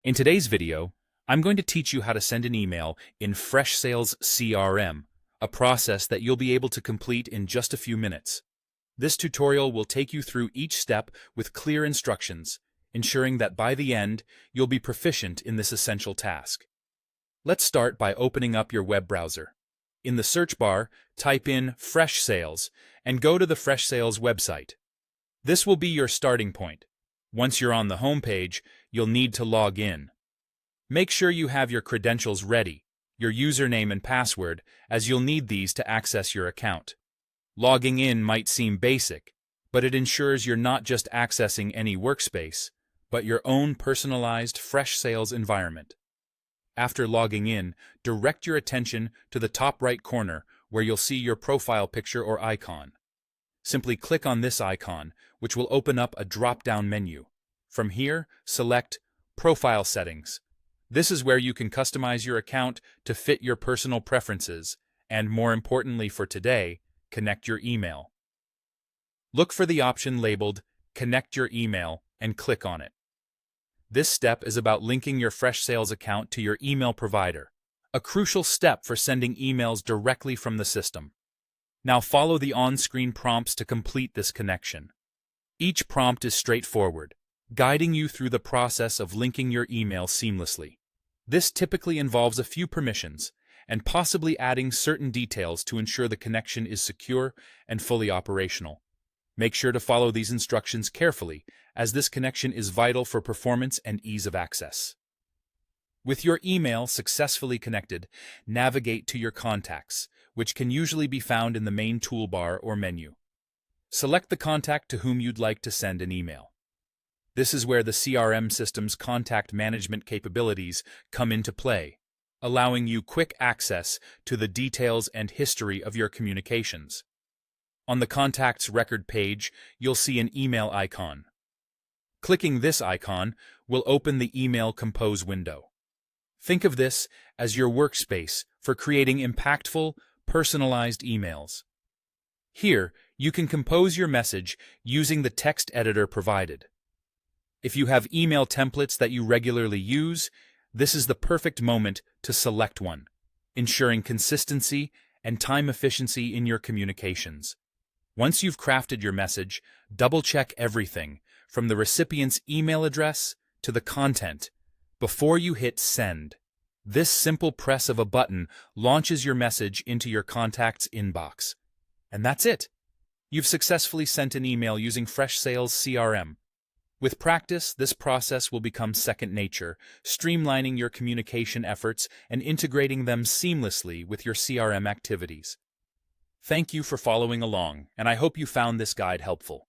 In today's video, I'm going to teach you how to send an email in Freshsales CRM, a process that you'll be able to complete in just a few minutes. This tutorial will take you through each step with clear instructions, ensuring that by the end, you'll be proficient in this essential task. Let's start by opening up your web browser. In the search bar, type in Freshsales and go to the Freshsales website. This will be your starting point. Once you're on the home page, you'll need to log in. Make sure you have your credentials ready, your username and password, as you'll need these to access your account. Logging in might seem basic, but it ensures you're not just accessing any workspace, but your own personalized Freshsales environment. After logging in, direct your attention to the top right corner where you'll see your profile picture or icon. Simply click on this icon, which will open up a drop-down menu. From here, select Profile Settings. This is where you can customize your account to fit your personal preferences, and more importantly for today, connect your email. Look for the option labeled Connect Your Email and click on it. This step is about linking your Freshsales account to your email provider, a crucial step for sending emails directly from the system. Now follow the on-screen prompts to complete this connection. Each prompt is straightforward, guiding you through the process of linking your email seamlessly. This typically involves a few permissions, and possibly adding certain details to ensure the connection is secure and fully operational. Make sure to follow these instructions carefully, as this connection is vital for performance and ease of access. With your email successfully connected, navigate to your contacts, which can usually be found in the main toolbar or menu. Select the contact to whom you'd like to send an email. This is where the CRM system's contact management capabilities come into play, allowing you quick access to the details and history of your communications. On the Contacts Record page, you'll see an email icon. Clicking this icon will open the Email Compose window. Think of this as your workspace for creating impactful, personalized emails. Here, you can compose your message using the text editor provided. If you have email templates that you regularly use, this is the perfect moment to select one, ensuring consistency and time efficiency in your communications. Once you've crafted your message, double-check everything, from the recipient's email address to the content, before you hit send. This simple press of a button launches your message into your contact's inbox. And that's it. You've successfully sent an email using Freshsales CRM. With practice, this process will become second nature, streamlining your communication efforts and integrating them seamlessly with your CRM activities. Thank you for following along, and I hope you found this guide helpful.